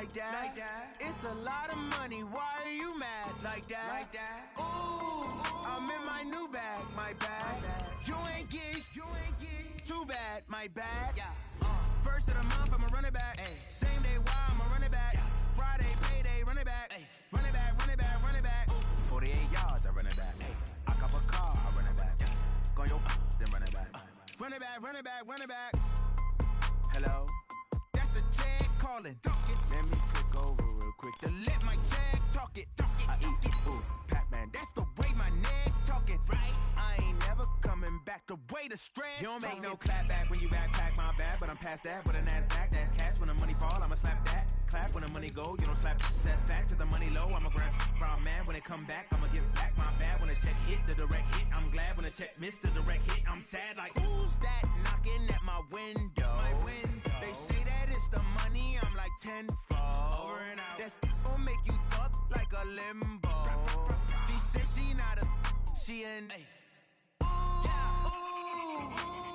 like that. It's a lot of money, why are you mad like that? Ooh, I'm in my new bag, my bad. You ain't get too bad, my bad. First of the month, I'ma run it back. Same day, why I'ma run it back. Friday, payday, run it back. Run it back, run it back, run it back. 48 yards, I run it back. I cop a car, I run it back. Go yo, then run it back. Run it back, run it back, run it back. Hello? That's the jag calling. Let me click over real quick to let my jag talk it. I eat it. Ooh, Pac-Man, that's the way my neck talking. Right? I ain't never coming back the way the stress. You don't make no clap back when you backpack, my bad, but I'm past that. With a NASDAQ, that's cash. When the money fall, I'ma slap that. Clap when the money go, you don't slap. That's facts. If the money low, I'ma grind brown man. When it come back, I'ma give it back. My bad when the check hit, the direct hit. I'm glad when the check missed the direct hit. I'm sad like, who's that knocking at my window? They say that it's the money, I'm like tenfold. Over and out. That's gon' make you up like a limbo. She said she not a, she an. Ooh,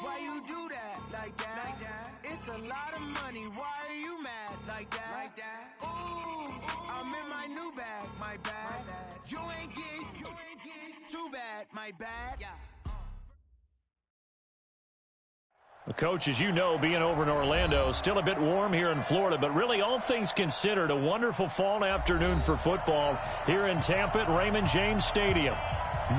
why you do that like that? It's a lot of money, why are you mad like that? Ooh, I'm in my new bag, my bad. You ain't get too bad, my bad. Coach, as you know, being over in Orlando, still a bit warm here in Florida, but really all things considered, a wonderful fall afternoon for football here in Tampa at Raymond James Stadium.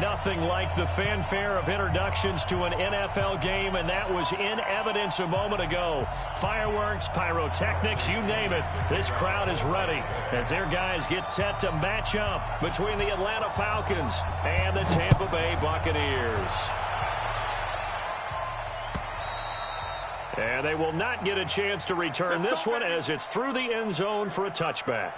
Nothing like the fanfare of introductions to an NFL game, and that was in evidence a moment ago. Fireworks, pyrotechnics, you name it. This crowd is ready as their guys get set to match up between the Atlanta Falcons and the Tampa Bay Buccaneers. And they will not get a chance to return this one as it's through the end zone for a touchback.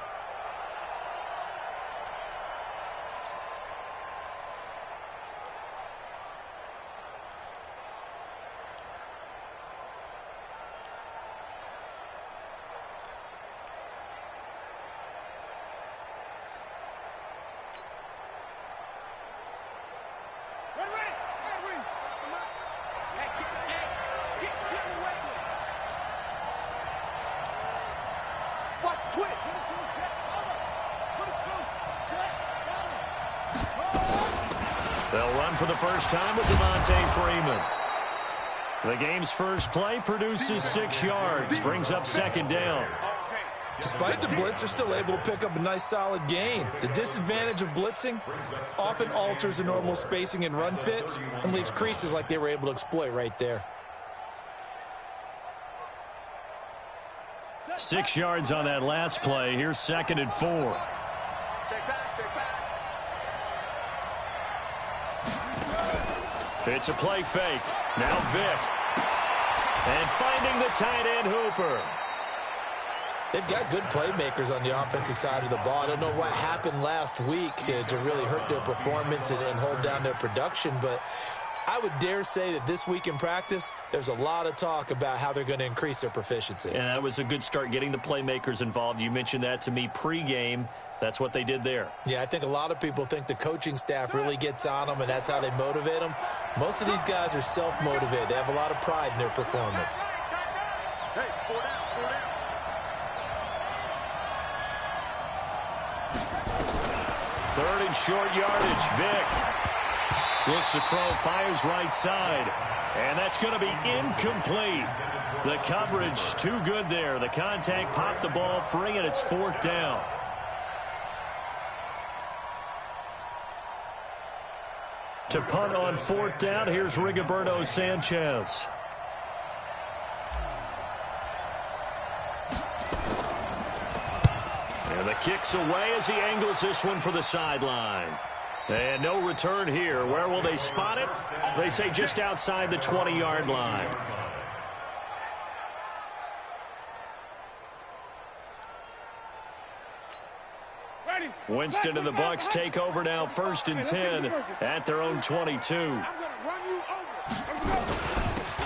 They'll run for the first time with Devontae Freeman. The game's first play produces 6 yards, brings up second down. Despite the blitz, they're still able to pick up a nice solid gain. The disadvantage of blitzing often alters the normal spacing and run fits and leaves creases like they were able to exploit right there. 6 yards on that last play. Here's 2nd and 4. Check back, check back. It's a play fake. Now Vick. And finding the tight end Hooper. They've got good playmakers on the offensive side of the ball. I don't know what happened last week to really hurt their performance and hold down their production, but I would dare say that this week in practice, there's a lot of talk about how they're going to increase their proficiency. And that was a good start, getting the playmakers involved. You mentioned that to me pregame. That's what they did there. Yeah, I think a lot of people think the coaching staff really gets on them, and that's how they motivate them. Most of these guys are self-motivated. They have a lot of pride in their performance. Hey, 4 down, 4 down. Third and short yardage. Vick looks to throw, fires right side. And that's going to be incomplete. The coverage too good there. The contact popped the ball free, and it's 4th down. To punt on 4th down, here's Rigoberto Sanchez. And the kick's away as he angles this one for the sideline. And no return here. Where will they spot it? They say just outside the 20-yard line. Winston and the Bucs take over now, 1st and 10 at their own 22.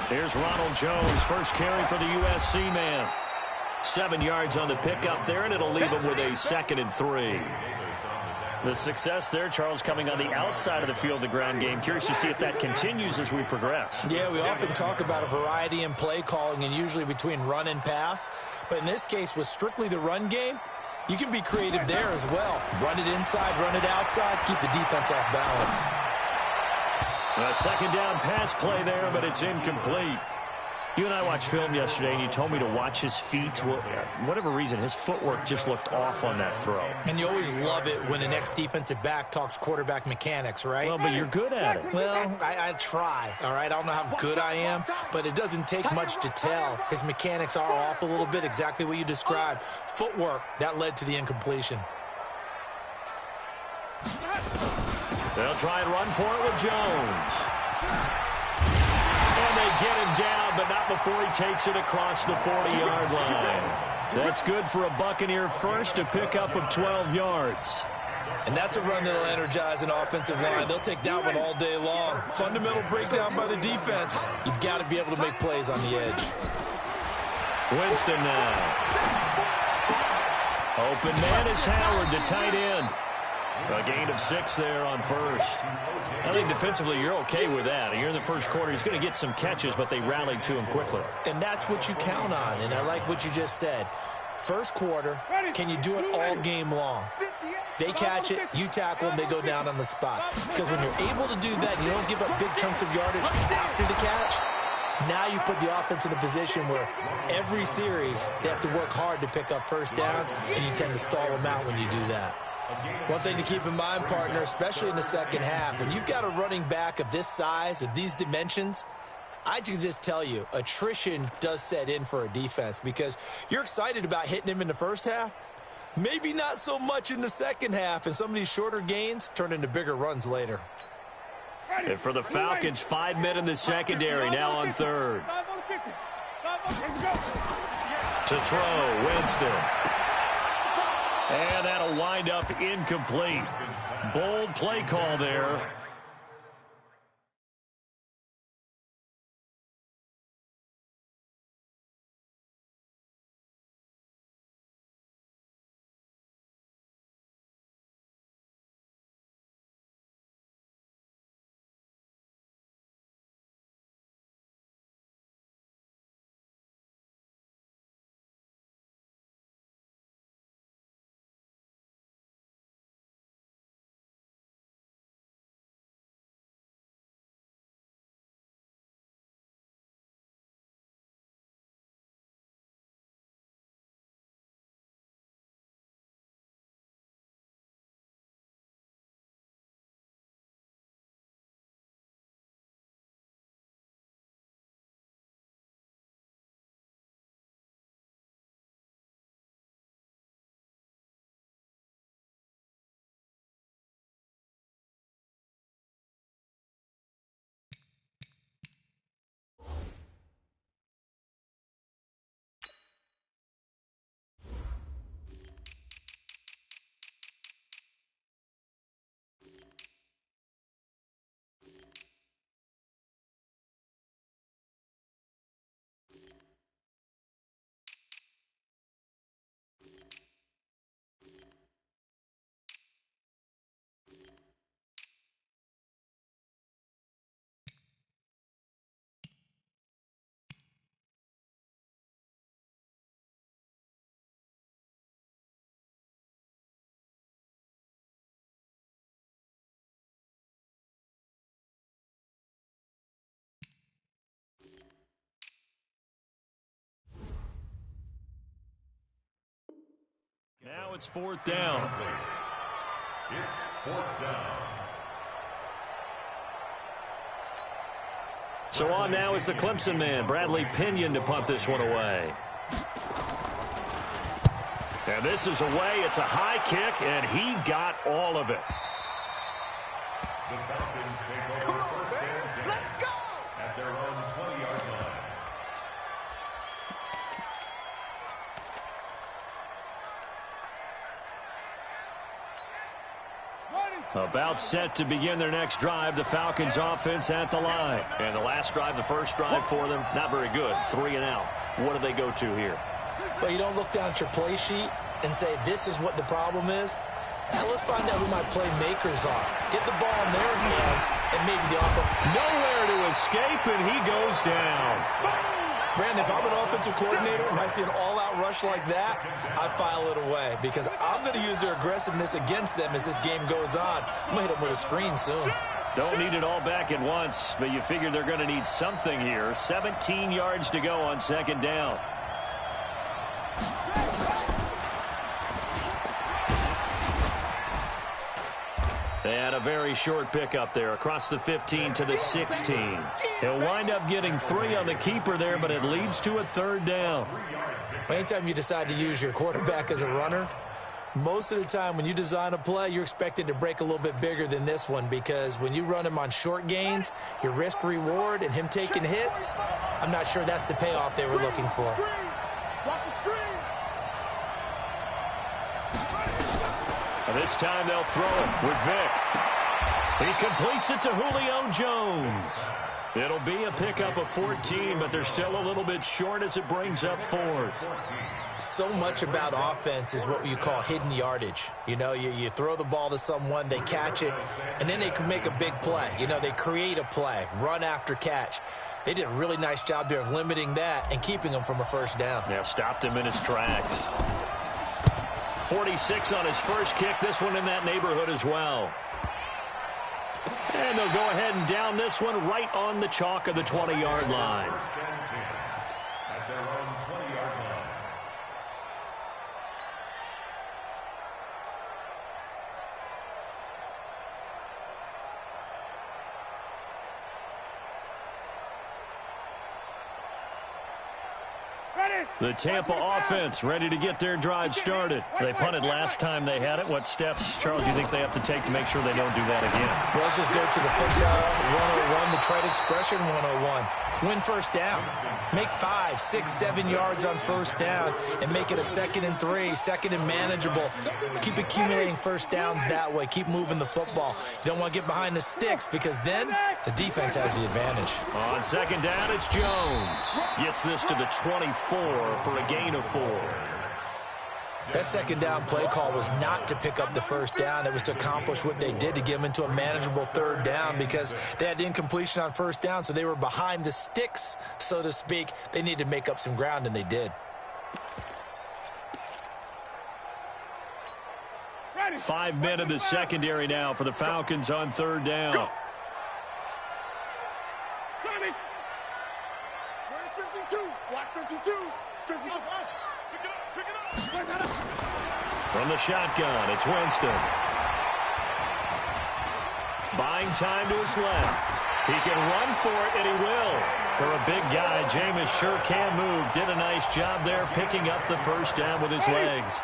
Here's Ronald Jones, first carry for the USC man. 7 yards on the pickup there, and it'll leave him with a 2nd and 3. The success there, Charles, coming on the outside of the field, the ground game. Curious to see if that continues as we progress. Yeah, we often talk about a variety in play calling and usually between run and pass. But in this case, with strictly the run game, you can be creative there as well. Run it inside, run it outside, keep the defense off balance. A second down pass play there, but it's incomplete. You and I watched film yesterday, and you told me to watch his feet. For whatever reason, his footwork just looked off on that throw. And you always love it when the next defensive back talks quarterback mechanics, right? Well, but you're good at it. Well, I try, all right? I don't know how good I am, but it doesn't take much to tell. His mechanics are off a little bit, exactly what you described. Footwork, that led to the incompletion. They'll try and run for it with Jones. And they get him down, but not before he takes it across the 40-yard line. That's good for a Buccaneer first, a pickup of 12 yards. And that's a run that will energize an offensive line. They'll take that one all day long. Fundamental breakdown by the defense. You've got to be able to make plays on the edge. Winston now. Open man is Howard, the tight end. A gain of 6 there on first. I think defensively you're okay with that. You're in the first quarter. He's going to get some catches, but they rallied to him quickly. And that's what you count on, and I like what you just said. First quarter, can you do it all game long? They catch it, you tackle them, they go down on the spot. Because when you're able to do that, you don't give up big chunks of yardage after the catch. Now you put the offense in a position where every series they have to work hard to pick up first downs, and you tend to stall them out when you do that. One thing to keep in mind, partner, especially in the second half, when you've got a running back of this size, of these dimensions, I can just tell you, attrition does set in for a defense because you're excited about hitting him in the first half, maybe not so much in the second half, and some of these shorter gains turn into bigger runs later. And for the Falcons, 5 men in the secondary, now on third. To throw, Winston. And that'll wind up incomplete. Bold play call there. Now it's 4th down. It's 4th down. So on now is the Clemson man, Bradley Pinion, to punt this one away. And this is away. It's a high kick, and he got all of it. The Falcons take over first and 10. Let's go! At their own 20-yard line. About set to begin their next drive. The Falcons offense at the line. And the last drive, the first drive for them, not very good. 3 and out. What do they go to here? Well, you don't look down at your play sheet and say, this is what the problem is. Now let's find out who my playmakers are. Get the ball in their hands, and maybe the offense. Nowhere to escape, and he goes down. Brandon, if I'm an offensive coordinator and I see an all-out rush like that, I file it away because I'm going to use their aggressiveness against them as this game goes on. I'm going to hit them with a screen soon. Don't need it all back at once, but you figure they're going to need something here. 17 yards to go on second down. They had a very short pickup there across the 15 to the 16. He'll wind up getting 3 on the keeper there, but it leads to a third down. Anytime you decide to use your quarterback as a runner, most of the time when you design a play, you're expected to break a little bit bigger than this one because when you run him on short gains, your risk-reward and him taking hits, I'm not sure that's the payoff they were looking for. Watch the screen. This time they'll throw it with Vick. He completes it to Julio Jones. It'll be a pickup of 14, but they're still a little bit short as it brings up 4th. So much about offense is what you call hidden yardage. You know, you throw the ball to someone, they catch it, and then they can make a big play. You know, they create a play, run after catch. They did a really nice job there of limiting that and keeping him from a first down. Yeah, stopped him in his tracks. 46 on his first kick, this one in that neighborhood as well. And they'll go ahead and down this one right on the chalk of the 20-yard line. At their own 20-yard line. The Tampa offense ready to get their drive started. They punted last time they had it. What steps, Charles, do you think they have to take to make sure they don't do that again? Well, let's just go to the football 101, the trite expression 101. Win first down. Make 5, 6, 7 yards on first down and make it a 2nd and 3, 2nd and manageable. Keep accumulating first downs that way. Keep moving the football. You don't want to get behind the sticks because then the defense has the advantage. On second down, it's Jones. Gets this to the 24 for a gain of 4. That second down play call was not to pick up the first down. It was to accomplish what they did to get them into a manageable third down because they had incompletion on first down, so they were behind the sticks, so to speak. They needed to make up some ground, and they did. 5 men in the secondary now for the Falcons on third down. Go. 52. Watch 52. 52. From the shotgun, it's Winston. Buying time to his left. He can run for it, and he will. For a big guy, Jameis sure can move. Did a nice job there picking up the first down with his legs.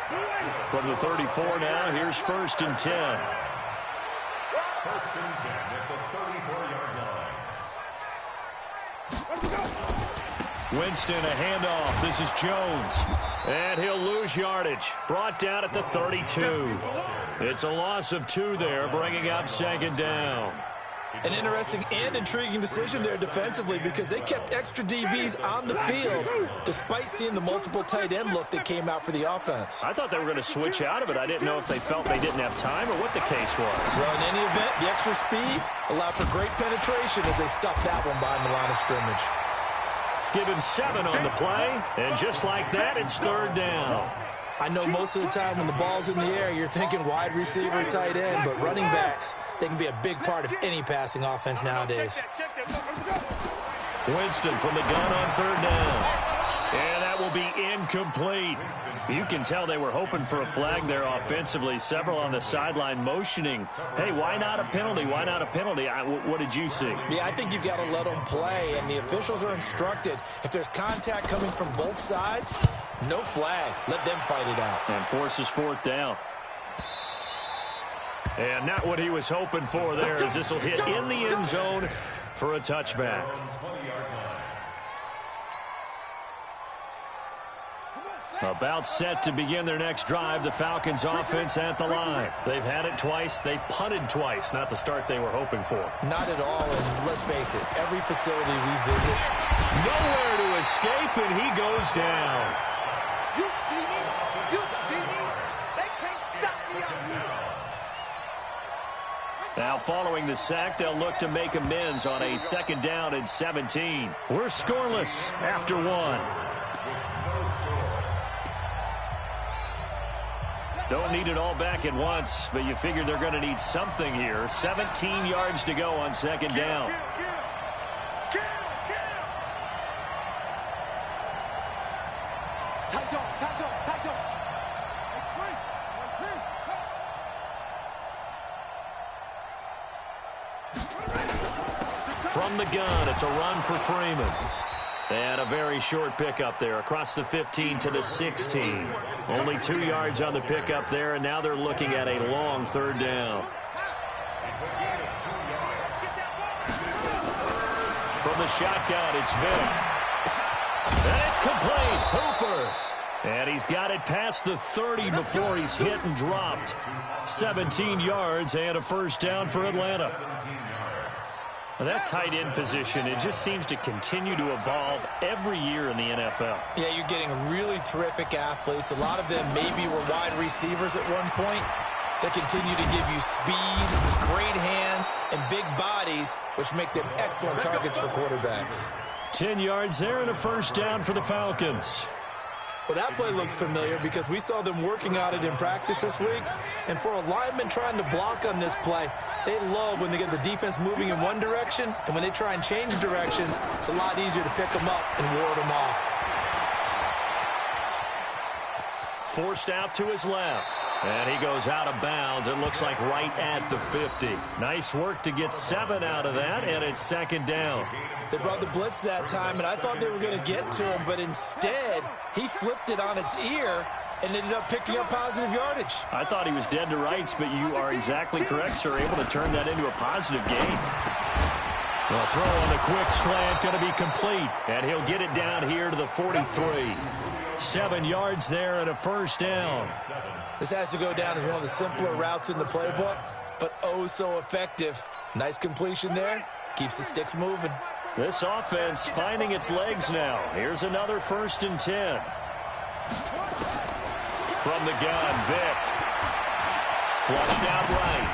From the 34 now, here's 1st and 10. 1st and 10 at the 34-yard line. Winston, a handoff. This is Jones. And he'll lose yardage. Brought down at the 32. It's a loss of 2 there, bringing up second down. An interesting and intriguing decision there defensively because they kept extra DBs on the field despite seeing the multiple tight end look that came out for the offense. I thought they were going to switch out of it. I didn't know if they felt they didn't have time or what the case was. Well, in any event, the extra speed allowed for great penetration as they stuffed that one behind the line of scrimmage. Give him 7 on the play, and just like that, it's third down. I know most of the time when the ball's in the air, you're thinking wide receiver, tight end, but running backs, they can be a big part of any passing offense nowadays. Winston from the gun on third down. And that will be incomplete. You can tell they were hoping for a flag there offensively. Several on the sideline motioning. Hey, why not a penalty? Why not a penalty? What did you see? Yeah, I think you've got to let them play, and the officials are instructed. If there's contact coming from both sides, no flag. Let them fight it out. And forces 4th down. And not what he was hoping for there as this will hit in the end zone for a touchback. About set to begin their next drive, the Falcons offense at the line. They've had it twice. They've punted twice. Not the start they were hoping for. Not at all, and let's face it, every facility we visit, nowhere to escape, and he goes down. You see me? You see me? They can't stop me out here. Now following the sack, they'll look to make amends on a 2nd down and 17. We're scoreless after 1. Don't need it all back at once, but you figure they're going to need something here. 17 yards to go on second down. From the gun, it's a run for Freeman. And a very short pickup there across the 15 to the 16. Only 2 yards on the pickup there, and now they're looking at a long third down. From the shotgun, it's Vick. And it's complete. Hooper. And he's got it past the 30 before he's hit and dropped. 17 yards and a first down for Atlanta. That tight end position, it just seems to continue to evolve every year in the NFL. Yeah, you're getting really terrific athletes. A lot of them maybe were wide receivers at one point. They continue to give you speed, great hands, and big bodies, which make them excellent targets for quarterbacks. 10 yards there and a first down for the Falcons. Well, that play looks familiar because we saw them working on it in practice this week. And for a lineman trying to block on this play, they love when they get the defense moving in one direction, and when they try and change directions, it's a lot easier to pick them up and ward them off. Forced out to his left. And he goes out of bounds. It looks like right at the 50. Nice work to get 7 out of that, and it's second down. They brought the blitz that time, and I thought they were going to get to him, but instead, he flipped it on its ear and ended up picking up positive yardage. I thought he was dead to rights, but you are exactly correct, sir. Able to turn that into a positive gain. The throw on the quick slant going to be complete, and he'll get it down here to the 43. 7 yards there and a first down. This has to go down as one of the simpler routes in the playbook, but oh so effective. Nice completion there. Keeps the sticks moving. This offense finding its legs now. Here's another 1st and 10. From the gun, Vick. Flushed out right.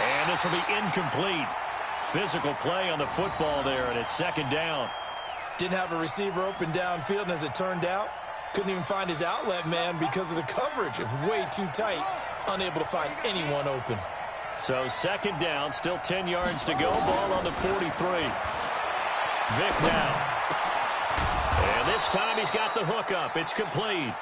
And this will be incomplete. Physical play on the football there, and it's second down. Didn't have a receiver open downfield, and as it turned out, couldn't even find his outlet man because of the coverage. It's way too tight. Unable to find anyone open. So second down, still 10 yards to go. Ball on the 43. Vick now. And this time he's got the hook up. It's complete.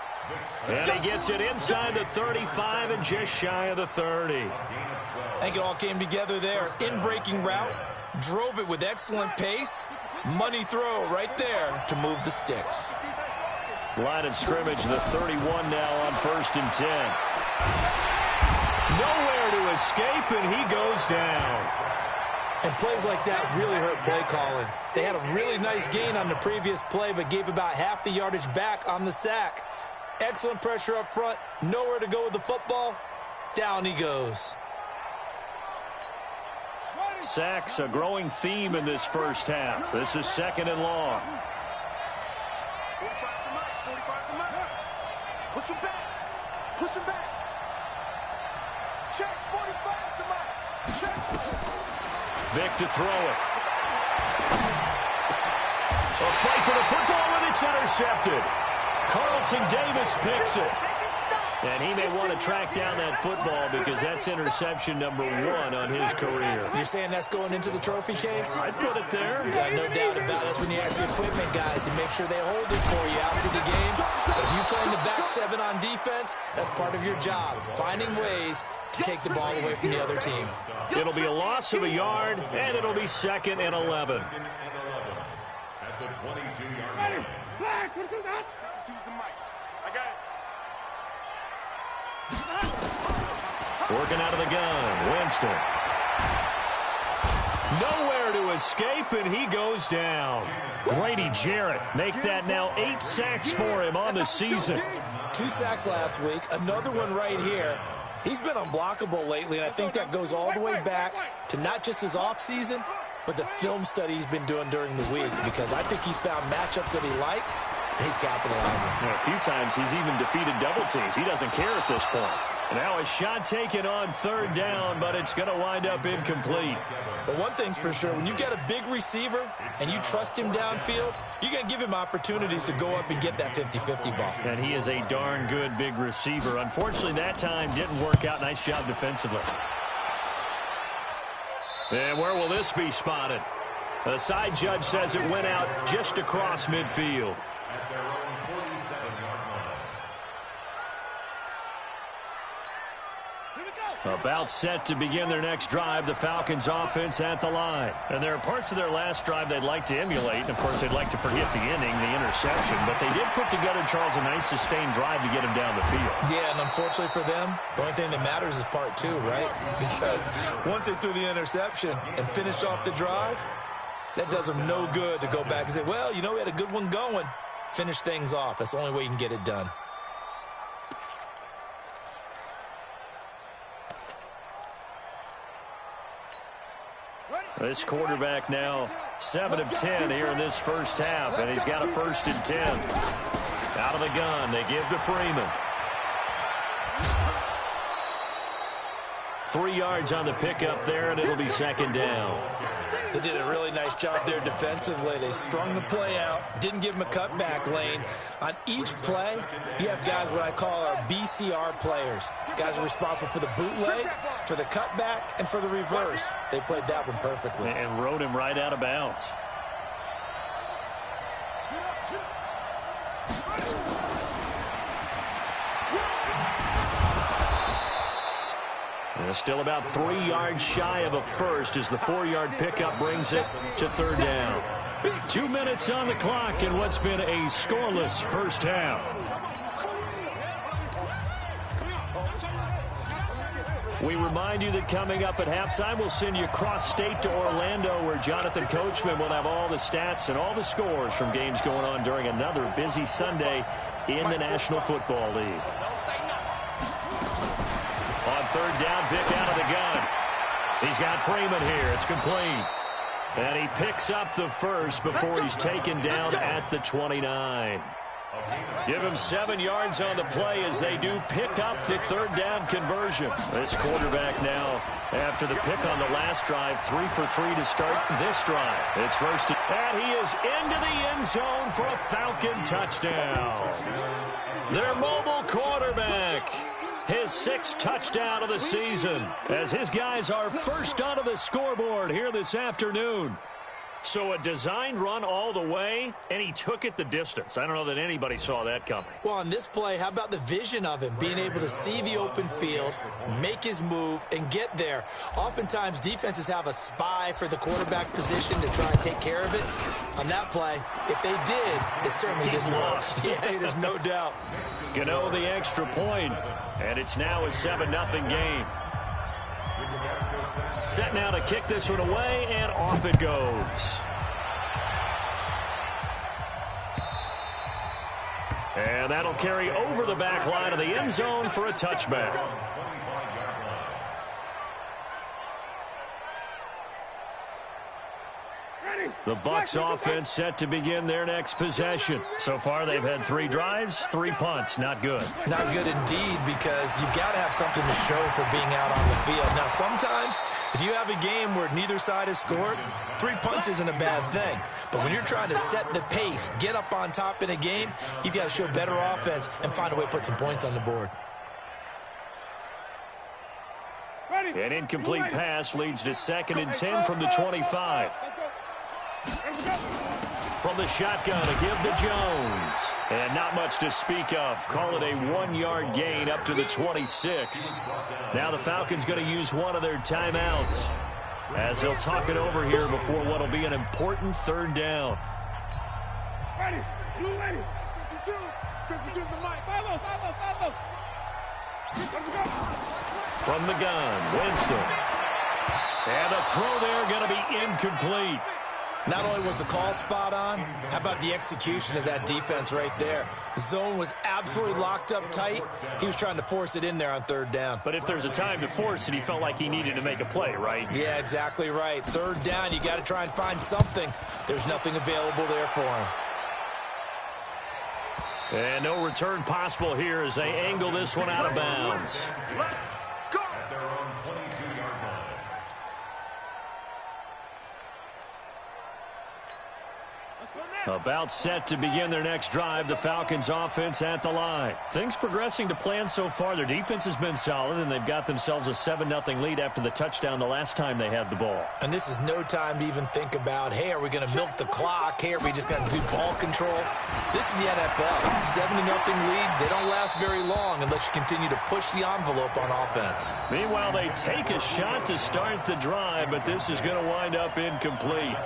And he gets it inside the 35 and just shy of the 30. I think it all came together there. In-breaking route. Drove it with excellent pace. Money throw right there to move the sticks. Line of scrimmage, the 31 now on 1st and 10. Nowhere to escape, and he goes down. And plays like that really hurt play calling. They had a really nice gain on the previous play, but gave about half the yardage back on the sack. Excellent pressure up front. Nowhere to go with the football. Down he goes. Sacks, a growing theme in this first half. This is 2nd and long. Push him back. Push him back. Check 45 to Mike. Check. Vick to throw it. A fight for the football, and it's intercepted. Carlton Davis picks it. And he may want to track down that football because that's interception number 1 on his career. You're saying that's going into the trophy case? I'd put it there. Yeah, no doubt about it. That's when you ask the equipment guys to make sure they hold it for you after the game. But if you play in the back 7 on defense, that's part of your job, finding ways to take the ball away from the other team. It'll be a loss of a yard, and it'll be 2nd and 11. At the 22-yard line. Choose the mic. I got it. Working out of the gun, Winston. Nowhere to escape, and he goes down. Grady Jarrett make that now 8 sacks for him on the season. 2 sacks last week, another one right here. He's been unblockable lately, and I think that goes all the way back to not just his offseason, but the film study he's been doing during the week, because I think he's found matchups that he likes, and he's capitalizing. A few times he's even defeated double teams. He doesn't care at this point. Now a shot taken on third down, but it's going to wind up incomplete. But one thing's for sure, when you get a big receiver and you trust him downfield, you're going to give him opportunities to go up and get that 50-50 ball. And he is a darn good big receiver. Unfortunately, that time didn't work out. Nice job defensively. And where will this be spotted? The side judge says it went out just across midfield. At their own 47-yard line. About set to begin their next drive, the Falcons offense at the line. And there are parts of their last drive they'd like to emulate. Of course, they'd like to forget the inning, the interception. But they did put together, Charles, a nice sustained drive to get him down the field. Yeah, and unfortunately for them, the only thing that matters is part two, right? Because once they threw the interception and finished off the drive, that does them no good to go back and say, well, you know, we had a good one going. Finish things off. That's the only way you can get it done. This quarterback now 7 of 10 here in this first half, and he's got a 1st and 10. Out of the gun, they give to Freeman. 3 yards on the pickup there, and it'll be 2nd down. They did a really nice job there defensively. They strung the play out, didn't give him a cutback lane. On each play, you have guys what I call our BCR players. Guys are responsible for the bootleg, for the cutback, and for the reverse. They played that one perfectly. And rode him right out of bounds. Still about 3 yards shy of a first as the 4-yard pickup brings it to 3rd down. 2 minutes on the clock in what's been a scoreless first half. We remind you that coming up at halftime, we'll send you cross-state to Orlando, where Jonathan Coachman will have all the stats and all the scores from games going on during another busy Sunday in the National Football League. On 3rd down, Vick out of the gun. He's got Freeman here. It's complete. And he picks up the first before he's taken down at the 29. Give him 7 yards on the play as they do pick up the 3rd down conversion. This quarterback now, after the pick on the last drive, 3 for 3 to start this drive. It's 1st and he is into the end zone for a Falcon touchdown. Their mobile quarterback. His 6th touchdown of the season as his guys are first onto the scoreboard here this afternoon. So a designed run all the way, and he took it the distance. I don't know that anybody saw that coming. Well, on this play, how about the vision of him? Being able to see the open field, make his move, and get there. Oftentimes, defenses have a spy for the quarterback position to try and take care of it. On that play, if they did, it certainly didn't work. Yeah, there's no doubt. Gano the extra point, and it's now a 7-0 game. Set now to kick this one away, and off it goes. And that'll carry over the back line of the end zone for a touchback. The Bucs offense set to begin their next possession. So far, they've had 3 drives, 3 punts. Not good. Not good indeed, because you've got to have something to show for being out on the field. Now, sometimes, if you have a game where neither side has scored, 3 punts isn't a bad thing. But when you're trying to set the pace, get up on top in a game, you've got to show better offense and find a way to put some points on the board. An incomplete pass leads to 2nd and 10 from the 25. From the shotgun, a give to Jones. And not much to speak of. Call it a 1-yard gain up to the 26. Now the Falcons going to use one of their timeouts as they'll talk it over here before what will be an important 3rd down. From the gun, Winston. And the throw there going to be incomplete. Not only was the call spot on, how about the execution of that defense right there? The zone was absolutely locked up tight. He was trying to force it in there on 3rd down. But if there's a time to force it, he felt like he needed to make a play, right? Yeah, exactly right. 3rd down, you got to try and find something. There's nothing available there for him. And no return possible here as they angle this one out of bounds. Let's go. At their own 22-yard line. About set to begin their next drive, the Falcons offense at the line. Things progressing to plan so far. Their defense has been solid, and they've got themselves a 7-0 lead after the touchdown the last time they had the ball. And this is no time to even think about, hey, are we going to milk the clock? Hey, are we just going to do ball control? This is the NFL. 7-0 leads, they don't last very long unless you continue to push the envelope on offense. Meanwhile, they take a shot to start the drive, but this is going to wind up incomplete.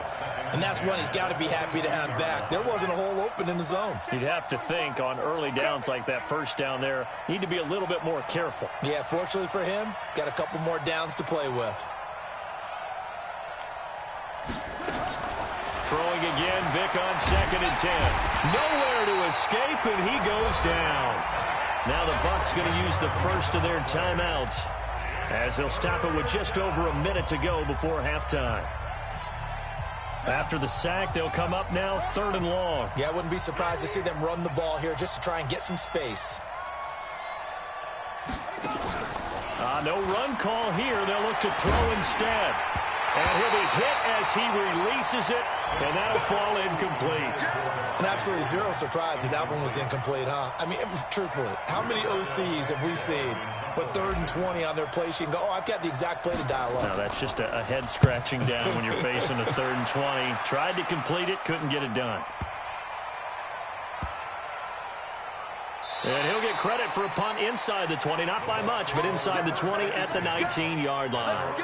And that's one he's got to be happy to have back. There wasn't a hole open in the zone. You'd have to think on early downs like that first down there, need to be a little bit more careful. Yeah, fortunately for him, got a couple more downs to play with. Throwing again, Vic on 2nd and 10. Nowhere to escape, and he goes down. Now the Bucs going to use the first of their timeouts as they'll stop it with just over a minute to go before halftime. After the sack, they'll come up now 3rd and long. Yeah, I wouldn't be surprised to see them run the ball here just to try and get some space. No run call here. They'll look to throw instead. And he'll be hit as he releases it, and that'll fall incomplete. And absolutely zero surprise that one was incomplete, huh? I mean, truthfully, how many OCs have we seen with 3rd and 20 on their play sheet and go, oh, I've got the exact play to dial up? No, that's just a head scratching down when you're facing a 3rd and 20. Tried to complete it, couldn't get it done. And he'll get credit for a punt inside the 20, not by much, but inside the 20 at the 19-yard line.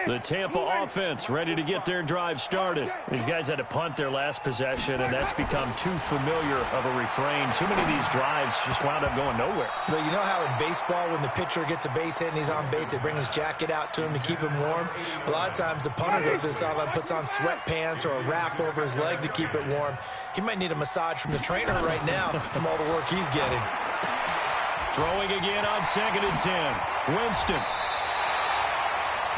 The Tampa offense ready to get their drive started. These guys had to punt their last possession, and that's become too familiar of a refrain. Too many of these drives just wound up going nowhere. But you know how in baseball, when the pitcher gets a base hit and he's on base, they bring his jacket out to him to keep him warm? A lot of times the punter goes to the sideline, puts on sweatpants or a wrap over his leg to keep it warm. He might need a massage from the trainer right now from all the work he's getting. Throwing again on 2nd and 10. Winston.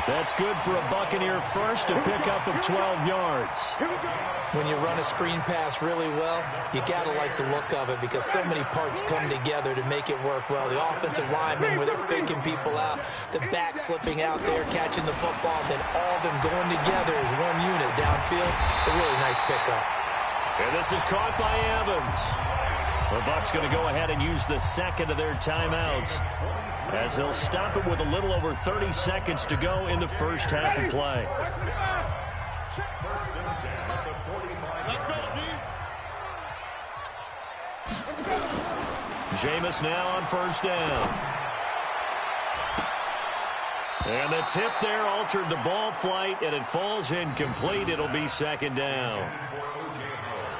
That's good for a Buccaneer first, a pickup of 12 yards. When you run a screen pass really well, you got to like the look of it because so many parts come together to make it work well. The offensive linemen, where they're faking people out, the back slipping out there, catching the football, then all of them going together as one unit downfield. A really nice pickup. And this is caught by Evans. The Bucs going to go ahead and use the 2nd of their timeouts, as they'll stop it with a little over 30 seconds to go in the first half of play. Jameis now on 1st down. And the tip there altered the ball flight, and it falls incomplete. It'll be 2nd down.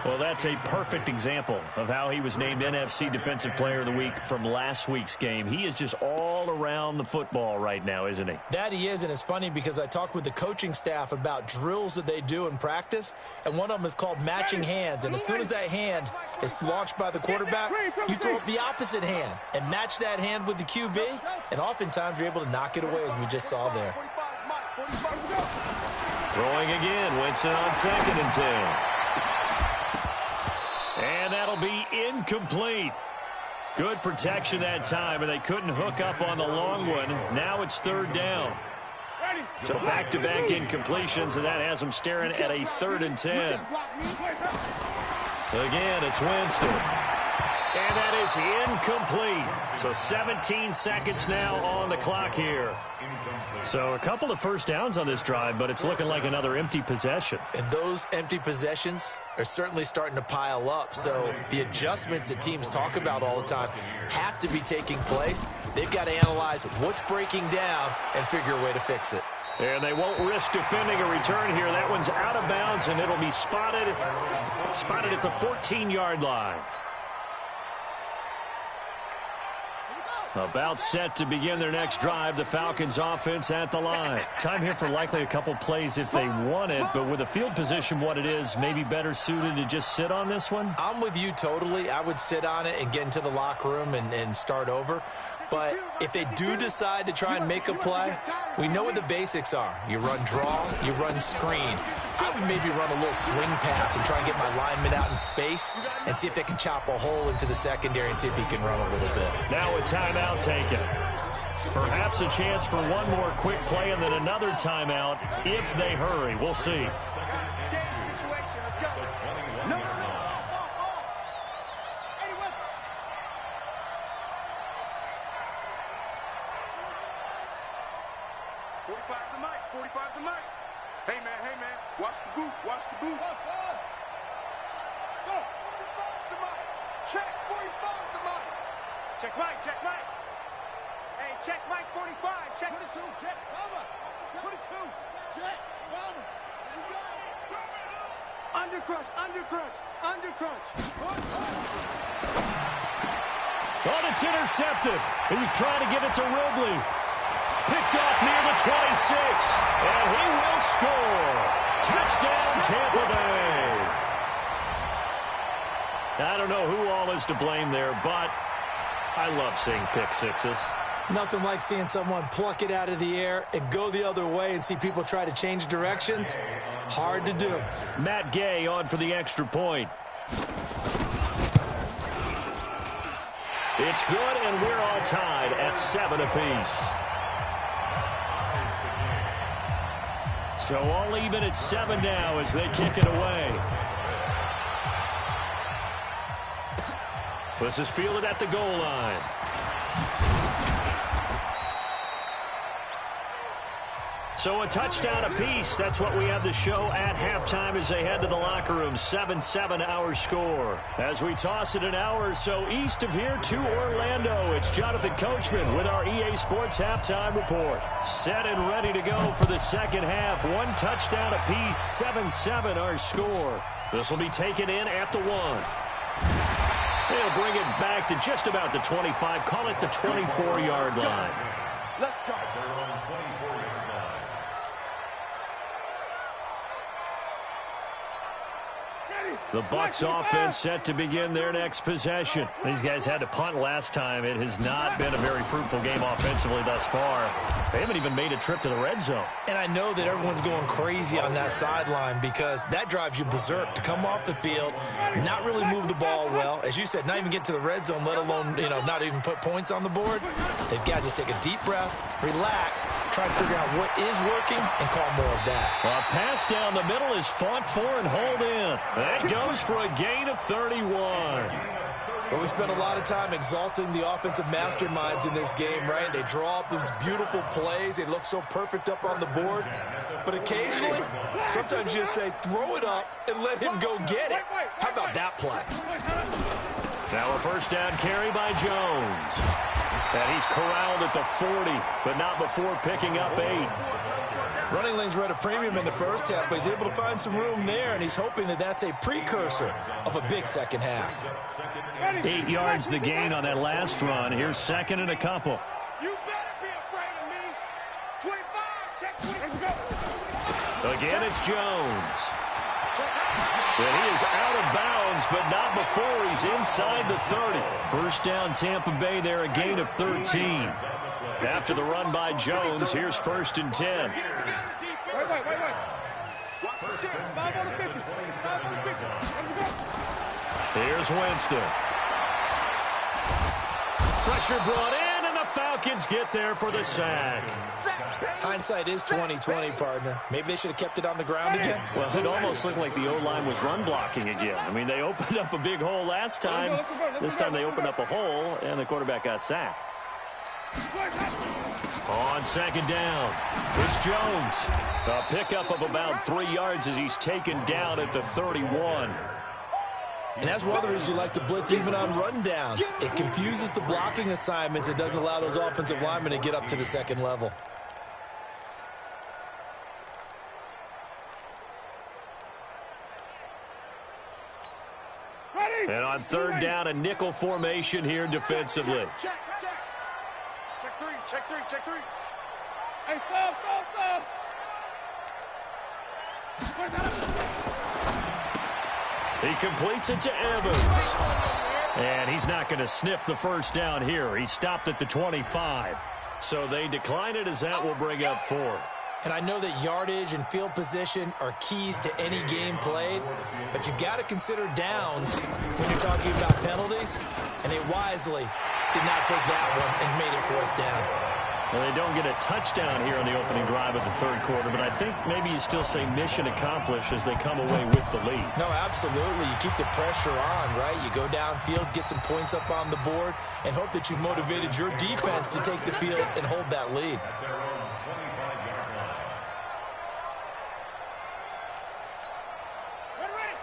Well, that's a perfect example of how he was named NFC Defensive Player of the Week from last week's game. He is just all around the football right now, isn't he? That he is, and it's funny because I talked with the coaching staff about drills that they do in practice, and one of them is called matching hands. And as soon as that hand is launched by the quarterback, you throw up the opposite hand and match that hand with the QB, and oftentimes you're able to knock it away, as we just saw there. Throwing again, Winston on 2nd and 10. And that'll be incomplete. Good protection that time, and they couldn't hook up on the long one. Now it's 3rd down. So back-to-back incompletions, and that has them staring at a 3rd and 10. Again, it's Winston. And that is incomplete. So 17 seconds now on the clock here. So a couple of first downs on this drive, but it's looking like another empty possession. And those empty possessions are certainly starting to pile up. So the adjustments that teams talk about all the time have to be taking place. They've got to analyze what's breaking down and figure a way to fix it. And they won't risk defending a return here. That one's out of bounds, and it'll be spotted at the 14-yard line. About set to begin their next drive, the Falcons offense at the line. Time here for likely a couple plays if they want it, but with the field position what it is, maybe better suited to just sit on this one? I'm with you totally. I would sit on it and get into the locker room and start over. But if they do decide to try and make a play, we know what the basics are. You run draw, you run screen. I would maybe run a little swing pass and try and get my lineman out in space and see if they can chop a hole into the secondary and see if he can run a little bit. Now a timeout taken. Perhaps a chance for one more quick play and then another timeout if they hurry. We'll see. Watch the boot. Go. Check 45 to Mike. Check Mike. Hey, check Mike 45. Check 22. Check cover. 22. Check cover. Here we go. Undercrunch. Oh, it's intercepted. He was trying to give it to Ridley. Picked off near the 26. And he will score. Touchdown, Tampa Bay. I don't know who all is to blame there, but I love seeing pick sixes. Nothing like seeing someone pluck it out of the air and go the other way and see people try to change directions. Hard to do. Matt Gay on for the extra point. It's good, and we're all tied at 7 apiece. So all even at 7 now as they kick it away. This is fielded at the goal line. So a touchdown apiece. That's what we have the show at halftime as they head to the locker room. 7-7 our score. As we toss it an hour or so east of here to Orlando, it's Jonathan Coachman with our EA Sports Halftime Report. Set and ready to go for the second half. One touchdown apiece. 7-7 our score. This will be taken in at the 1. They'll bring it back to just about the 25. Call it the 24-yard line. Let's go. The Bucs offense set to begin their next possession. These guys had to punt last time. It has not been a very fruitful game offensively thus far. They haven't even made a trip to the red zone. And I know that everyone's going crazy on that sideline because that drives you berserk to come off the field, not really move the ball well. As you said, not even get to the red zone, let alone, not even put points on the board. They've got to just take a deep breath, relax, try to figure out what is working, and call more of that. A pass down the middle is fought for and hauled in. That goes for a gain of 31. But we spent a lot of time exalting the offensive masterminds in this game, right? They draw up these beautiful plays. They look so perfect up on the board. But occasionally, sometimes you just say, throw it up and let him go get it. How about that play? Now a first down carry by Jones. And he's corralled at the 40, but not before picking up 8. Running lanes were at a premium in the first half, but he's able to find some room there, and he's hoping that that's a precursor of a big second half. 8 yards the gain on that last run. Here's second and a couple. You better be afraid of me. 25, check 20. Again, it's Jones. And he is out of bounds, but not before he's inside the 30. First down, Tampa Bay there, a gain of 13. After the run by Jones, here's 1st and 10. Wait. Here's Winston. Pressure brought in, and the Falcons get there for the sack. Hindsight is 20/20, partner. Maybe they should have kept it on the ground again. Well, it almost looked like the O-line was run blocking again. I mean, they opened up a big hole last time. This time they opened up a hole, and the quarterback got sacked. On second down, it's Jones. A pickup of about 3 yards as he's taken down at the 31. And that's one of the reasons you like to blitz even on rundowns. It confuses the blocking assignments. It doesn't allow those offensive linemen to get up to the second level. And on third down, a nickel formation here defensively. Check three. Hey, fall. He completes it to Evans. And he's not going to sniff the first down here. He stopped at the 25. So they decline it as that will bring up fourth. And I know that yardage and field position are keys to any game played, but you've got to consider downs when you're talking about penalties, and they wisely did not take that one and made it fourth down. Well, they don't get a touchdown here on the opening drive of the third quarter, but I think maybe you still say mission accomplished as they come away with the lead. No, absolutely. You keep the pressure on, right? You go downfield, get some points up on the board, and hope that you motivated your defense to take the field and hold that lead.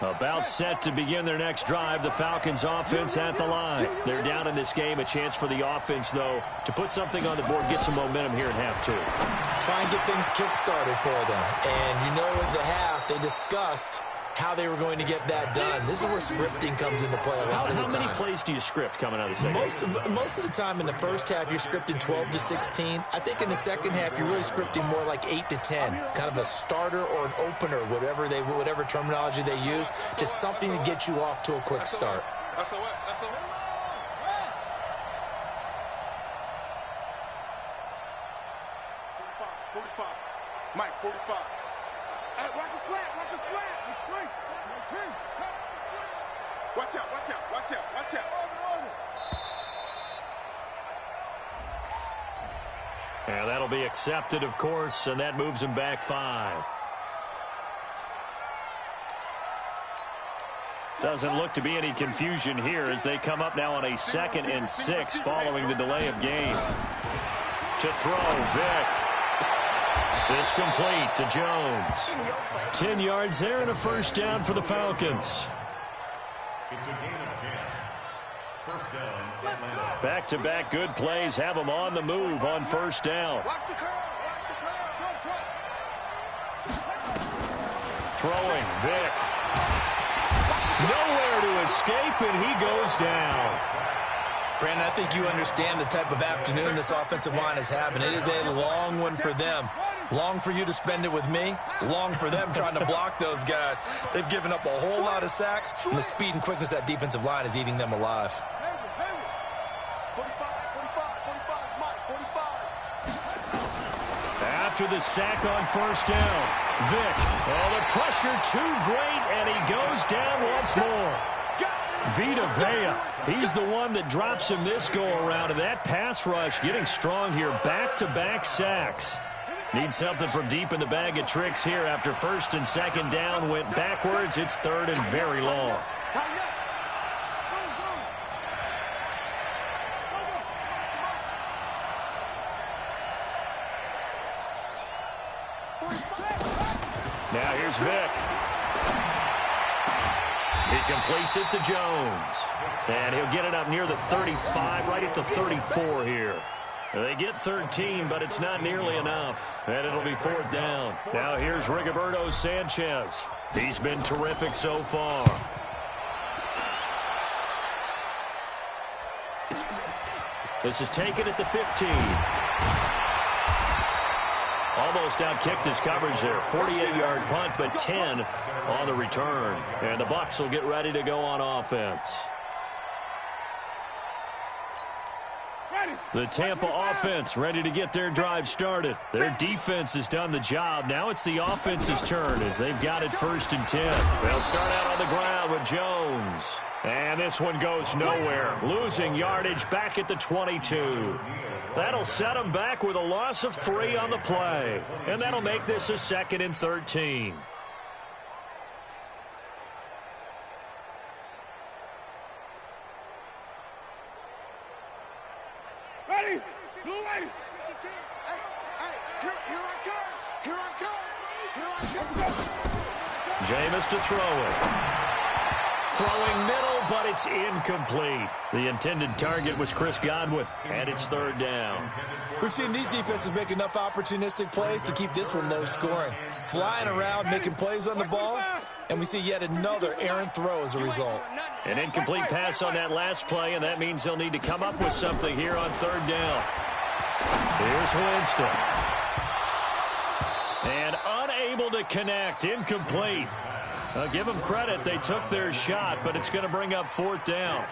About set to begin their next drive, the Falcons offense at the line. They're down in this game. A chance for the offense, though, to put something on the board, get some momentum here in half two. Try and get things kick-started for them. And you know at the half, they discussed how they were going to get that done. This is where scripting comes into play a lot of the time. How many plays do you script coming out of the second? Most of the time in the first half, you're scripting 12 to 16. I think in the second half, you're really scripting more like 8 to 10. Kind of a starter or an opener, whatever terminology they use. Just something to get you off to a quick start. That's a what? That's a what? 45. Mike, 45. Hey, watch the slant. Watch the slant. Watch out, watch out, watch out, watch out. And that'll be accepted, of course, and that moves them back 5. Doesn't look to be any confusion here as they come up now on a 2nd and 6 following the delay of game. To throw, Vick. This complete to Jones. 10 yards there and a first down for the Falcons. It's a gain of 10. First down, Atlanta. Back-to-back good plays have them on the move on first down. Watch the curl. Watch the curl. Throwing, Vick. Nowhere to escape, and he goes down. Brandon, I think you understand the type of afternoon this offensive line is having. It is a long one for them. Long for you to spend it with me. Long for them trying to block those guys. They've given up a whole lot of sacks, and the speed and quickness of that defensive line is eating them alive. 45, Mike, 45. After the sack on first down, Vick. Oh, the pressure too great, and he goes down once more. Vita Vea, he's the one that drops him this go-around, and that pass rush getting strong here. Back-to-back sacks. Need something from deep in the bag of tricks here after first and second down went backwards. It's third and very long. Now here's Vick. He completes it to Jones. And he'll get it up near the 35, right at the 34 here. They get 13, but it's not nearly enough. And it'll be fourth down. Now here's Rigoberto Sanchez. He's been terrific so far. This is taken at the 15. Almost outkicked his coverage there. 48-yard punt, but 10 on the return. And the Bucs will get ready to go on offense. The Tampa offense ready to get their drive started. Their defense has done the job. Now it's the offense's turn as they've got it first and 10. They'll start out on the ground with Jones. And this one goes nowhere. Losing yardage back at the 22. That'll set them back with a loss of 3 on the play. And that'll make this a 2nd and 13. Ready? Blue ready. Here I come. Here I come. Here I come. Jameis to throw it. Throwing middle, but it's incomplete. The intended target was Chris Godwin, and it's third down. We've seen these defenses make enough opportunistic plays to keep this one low scoring. Flying around, making plays on the ball, and we see yet another errant throw as a result. An incomplete pass on that last play, and that means they'll need to come up with something here on third down. Here's Winston. And unable to connect, incomplete. Give them credit. They took their shot, but it's going to bring up 4th down.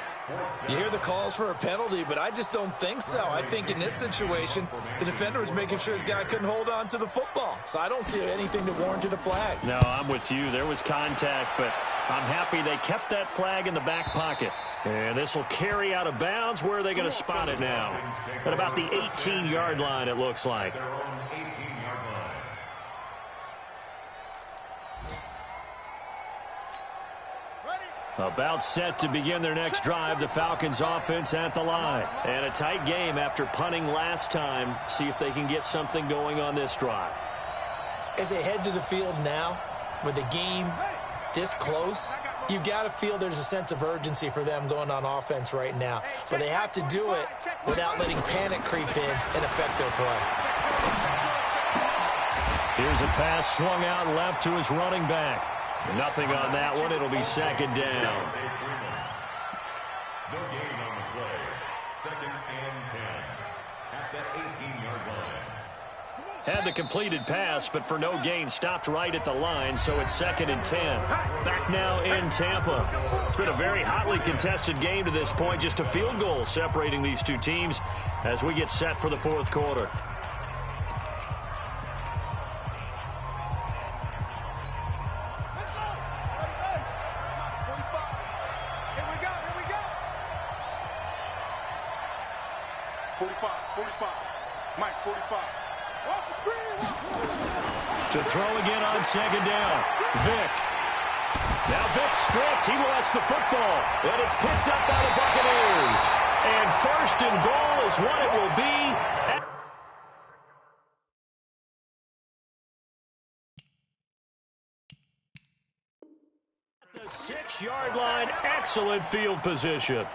You hear the calls for a penalty, but I just don't think so. I think in this situation, the defender was making sure his guy couldn't hold on to the football. So I don't see anything that warranted a flag. No, I'm with you. There was contact, but I'm happy they kept that flag in the back pocket. And this will carry out of bounds. Where are they going to spot it now? At about the 18-yard line, it looks like. About set to begin their next drive, the Falcons offense at the line. And a tight game after punting last time. See if they can get something going on this drive. As they head to the field now, with the game this close, you've got to feel there's a sense of urgency for them going on offense right now. But they have to do it without letting panic creep in and affect their play. Here's a pass swung out left to his running back. Nothing on that one. It'll be 2nd down. No gain on the play. 2nd and 10 at the 18-yard line. Had the completed pass, but for no gain, stopped right at the line, so it's 2nd and 10. Back now in Tampa. It's been a very hotly contested game to this point. Just a field goal separating these two teams as we get set for the 4th quarter. To throw again on 2nd down. Vick. Now Vick stripped. He lost the football. And it's picked up by the Buccaneers. And 1st and goal is what it will be. At the 6-yard line, excellent field position.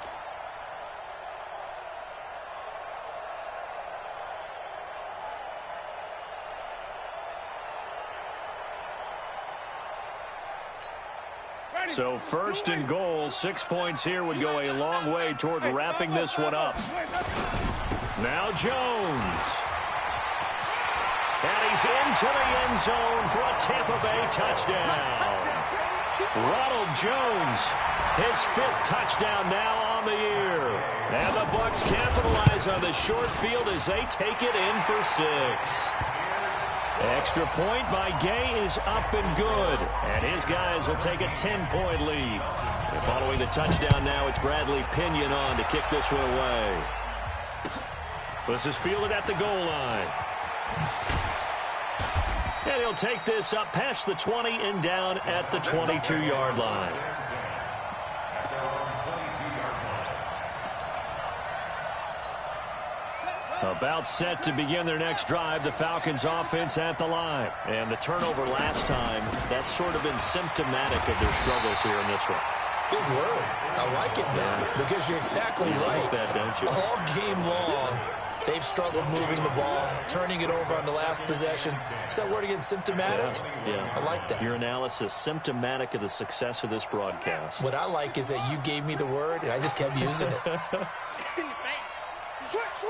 So 1st and goal, 6 points here would go a long way toward wrapping this one up. Now Jones. And he's into the end zone for a Tampa Bay touchdown. Ronald Jones, his 5th touchdown now on the year. And the Bucs capitalize on the short field as they take it in for 6. Extra point by Gay is up and good. And his guys will take a 10-point lead. And following the touchdown now, it's Bradley Pinion on to kick this one away. This is fielded at the goal line. And he'll take this up past the 20 and down at the 22-yard line. About set to begin their next drive, the Falcons offense at the line. And the turnover last time, that's sort of been symptomatic of their struggles here in this one. Good word. I like it now because you're exactly right. Like that, don't you? All game long, they've struggled moving the ball, turning it over on the last possession. Is that word again, symptomatic? Yeah. I like that. Your analysis, symptomatic of the success of this broadcast. What I like is that you gave me the word, and I just kept using it. Switch.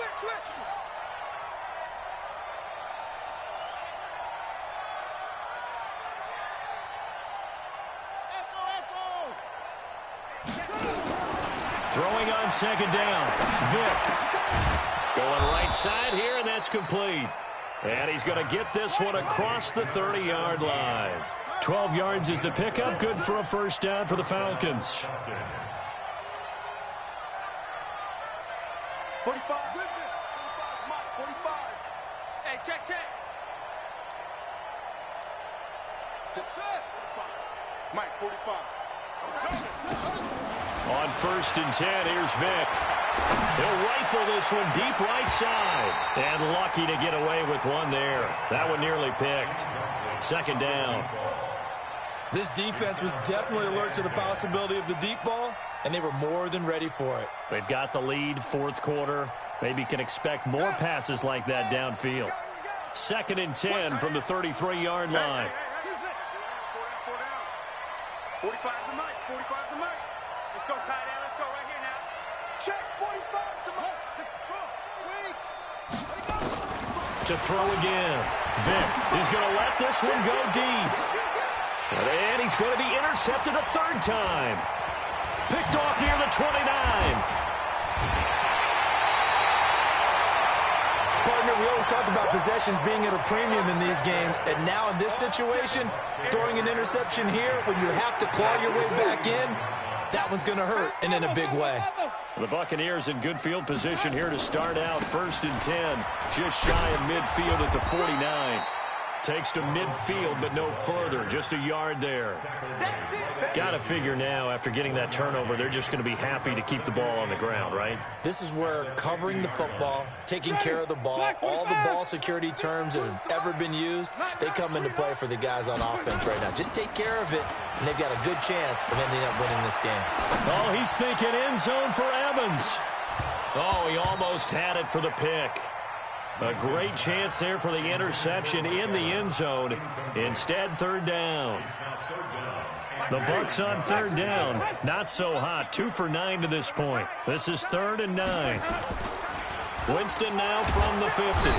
Throwing on 2nd down. Vick. Going right side here, and that's complete. And he's going to get this one across the 30-yard line. 12 yards is the pickup. Good for a 1st down for the Falcons. 45. Hey, check. Mike, 45. On 1st and 10, here's Vick. He'll rifle this one deep right side. And lucky to get away with one there. That one nearly picked. 2nd down. This defense was definitely alert to the possibility of the deep ball, and they were more than ready for it. They've got the lead, 4th quarter. Maybe can expect more passes like that downfield. 2nd and 10 from the 33-yard line. 45's the mic. 45's the mic. Let's go, tight end. Let's go right here now. Check. 45's the mic. To throw again. Vick is going to let this one go deep. And he's going to be intercepted a third time. Picked off near the 29. Partner, we always talk about possessions being at a premium in these games, and now in this situation, throwing an interception here when you have to claw your way back in, that one's going to hurt, and in a big way. The Buccaneers in good field position here to start out. 1st and 10, just shy of midfield at the 49. Takes to midfield, but no further. Just a yard there. Got to figure now, after getting that turnover, they're just going to be happy to keep the ball on the ground, right? This is where covering the football, taking care of the ball, all the ball security terms that have ever been used, they come into play for the guys on offense right now. Just take care of it, and they've got a good chance of ending up winning this game. Oh, he's thinking end zone for Evans. Oh, he almost had it for the pick. A great chance there for the interception in the end zone. Instead, 3rd down. The Bucs on 3rd down. Not so hot. 2 for 9 to this point. This is 3rd and 9. Winston now from the 50.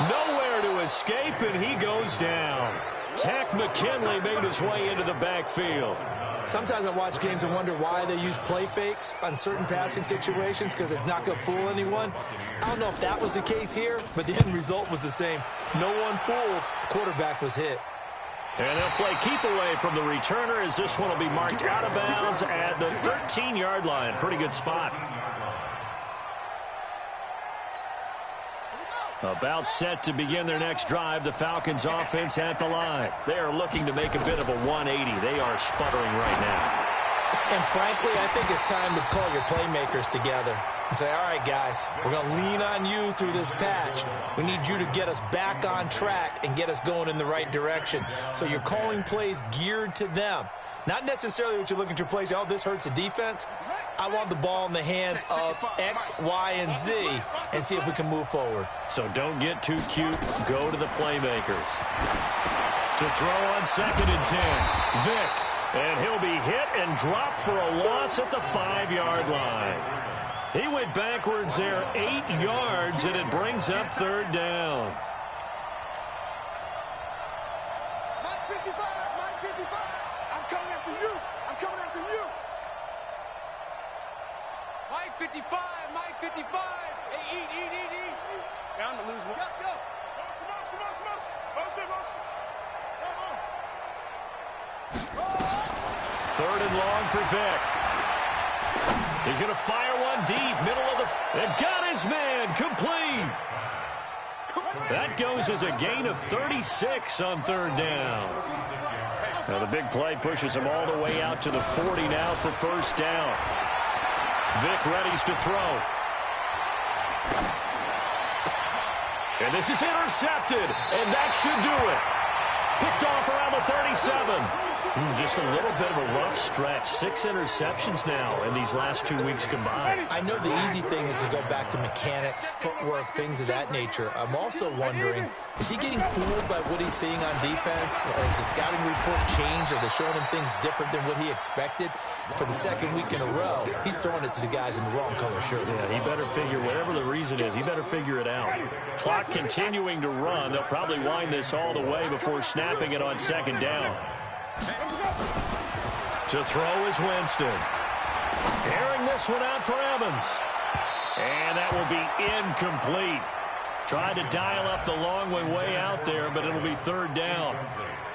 Nowhere to escape, and he goes down. Takk McKinley made his way into the backfield. Sometimes I watch games and wonder why they use play fakes on certain passing situations, because it's not going to fool anyone. I don't know if that was the case here, but the end result was the same. No one fooled. The quarterback was hit. And they'll play keep away from the returner, as this one will be marked out of bounds at the 13-yard line. Pretty good spot. About set to begin their next drive, the Falcons offense at the line. They are looking to make a bit of a 180. They are sputtering right now. And frankly, I think it's time to call your playmakers together and say, all right, guys, we're going to lean on you through this patch. We need you to get us back on track and get us going in the right direction. So you're calling plays geared to them. Not necessarily what you look at your plays, oh, this hurts the defense. I want the ball in the hands of X, Y, and Z and see if we can move forward. So don't get too cute. Go to the playmakers. To throw on 2nd and 10. Vick. And he'll be hit and dropped for a loss at the 5-yard line. He went backwards there 8 yards, and it brings up 3rd down. Mike 55, Mike 55. I'm coming after you. I'm coming after you. Mike 55, Mike 55. Hey, eat. Down to lose one. Go. Third and long for Vick. He's going to fire one deep, middle of the... And got his man, complete. That goes as a gain of 36 on 3rd down. Now the big play pushes him all the way out to the 40 now for 1st down. Vick readies to throw. And this is intercepted, and that should do it. Picked off around the 37. Just a little bit of a rough stretch. 6 interceptions now in these last 2 weeks combined. I know the easy thing is to go back to mechanics, footwork, things of that nature. I'm also wondering, is he getting fooled by what he's seeing on defense? Has the scouting report changed? Are they showing him things different than what he expected? For the 2nd week in a row, he's throwing it to the guys in the wrong color shirts. Yeah, he better figure, whatever the reason is, he better figure it out. Clock continuing to run. They'll probably wind this all the way before snapping it on 2nd down. To throw is Winston. Airing this one out for Evans. And that will be incomplete. Tried to dial up the long way out there, but it'll be 3rd down.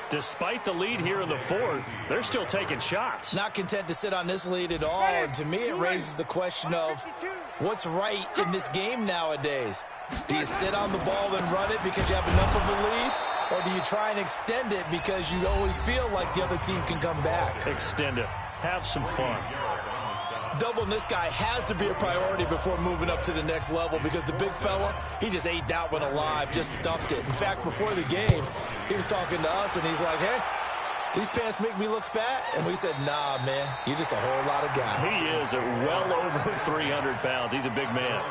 Despite the lead here in the 4th, they're still taking shots. Not content to sit on this lead at all. And to me, it raises the question of what's right in this game nowadays. Do you sit on the ball and run it because you have enough of a lead? Or do you try and extend it because you always feel like the other team can come back? Extend it. Have some fun. Doubling this guy has to be a priority before moving up to the next level, because the big fella, he just ate that one alive, just stuffed it. In fact, before the game, he was talking to us, and he's like, hey, these pants make me look fat? And we said, nah, man, you're just a whole lot of guy. He is well over 300 pounds. He's a big man.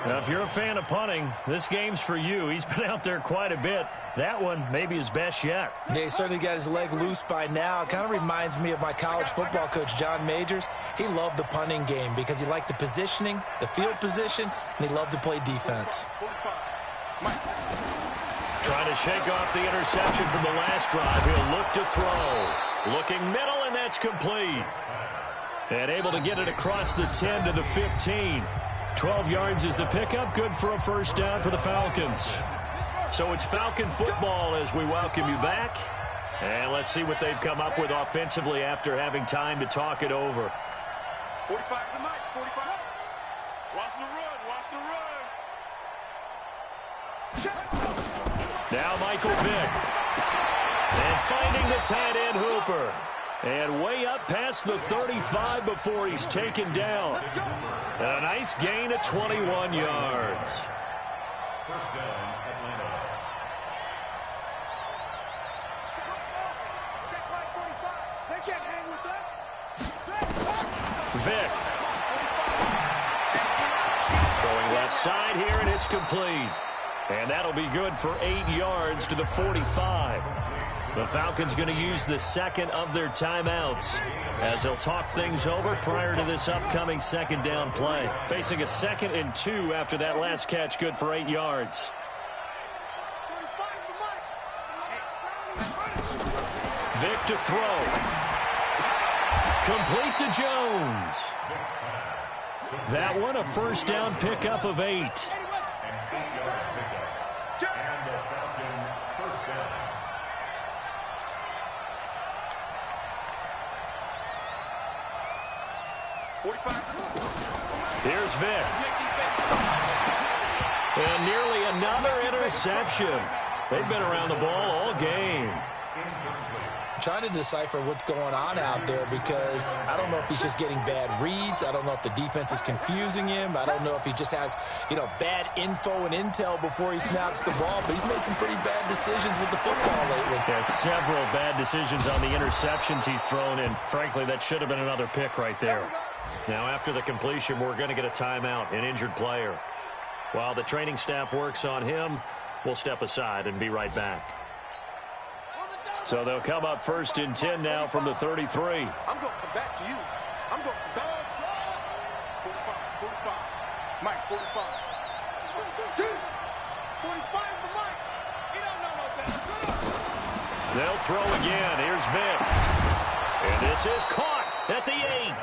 Now, if you're a fan of punting, this game's for you. He's been out there quite a bit. That one maybe his best yet. Yeah, he certainly got his leg loose by now. It kind of reminds me of my college football coach, John Majors. He loved the punting game because he liked the positioning, the field position, and he loved to play defense. Trying to shake off the interception from the last drive. He'll look to throw. Looking middle, and that's complete. And able to get it across the 10 to the 15. 12 yards is the pickup. Good for a first down for the Falcons. So it's Falcon football as we welcome you back. And let's see what they've come up with offensively after having time to talk it over. 45 to Mike, 45. Watch the run, watch the run. Now Michael Vick. And finding the tight end Hooper. And way up past the 35 before he's taken down. And a nice gain of 21 yards. First down, Atlanta. They can't hang with us. Vick. Throwing left side here, and it's complete. And that'll be good for 8 yards to the 45. The Falcons going to use the second of their timeouts as they'll talk things over prior to this upcoming second down play. Facing a 2nd and 2 after that last catch, good for 8 yards. Vick to throw. Complete to Jones. That one a first down pickup of 8. And 8-yard pickup. And the Falcon first down. Here's Vick. And nearly another interception. They've been around the ball all game. Trying to decipher what's going on out there because I don't know if he's just getting bad reads. I don't know if the defense is confusing him. I don't know if he just has, bad info and intel before he snaps the ball. But he's made some pretty bad decisions with the football lately. Yeah, several bad decisions on the interceptions he's thrown, and frankly, that should have been another pick right there. Now, after the completion, we're going to get a timeout, an injured player. While the training staff works on him, we'll step aside and be right back. So they'll come up 1st and 10 now from the 33. I'm going to come back to you. I'm going to come back. 45. Mike, 45. 45 to Mike. He don't know no better. They'll throw again. Here's Vick. And this is caught at the 8.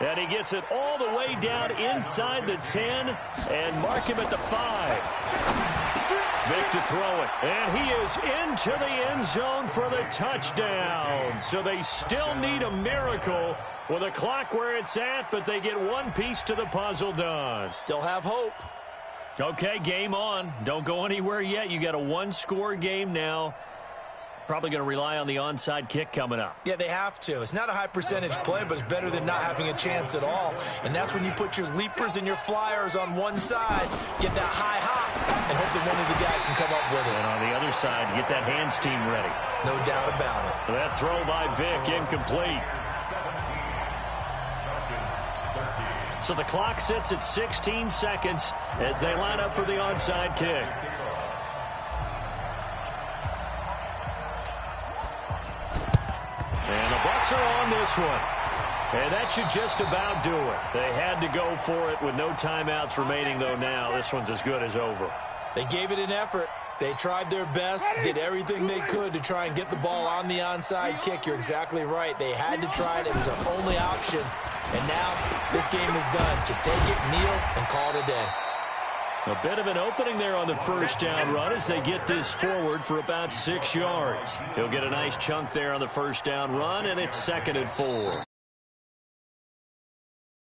And he gets it all the way down inside the 10 and mark him at the 5. Vick to throw it, and he is into the end zone for the touchdown. So they still need a miracle with a clock where it's at, but they get one piece to the puzzle done. Still have hope. Okay, game on. Don't go anywhere yet. You got a one-score game now. Probably going to rely on the onside kick coming up. Yeah, they have to. It's not a high percentage play, but it's better than not having a chance at all. And that's when you put your leapers and your flyers on one side, get that high hop, and hope that one of the guys can come up with it. And on the other side, get that hands team ready. No doubt about it. That throw by Vick, incomplete. 17, So the clock sits at 16 seconds as they line up for the onside kick. And the Bucs are on this one. And that should just about do it. They had to go for it with no timeouts remaining, though now. This one's as good as over. They gave it an effort. They tried their best, did everything they could to try and get the ball on the onside kick. You're exactly right. They had to try it. It was their only option. And now this game is done. Just take it, kneel, and call it a day. A bit of an opening there on the first down run as they get this forward for about 6 yards. He'll get a nice chunk there on the first down run, and it's 2nd and 4.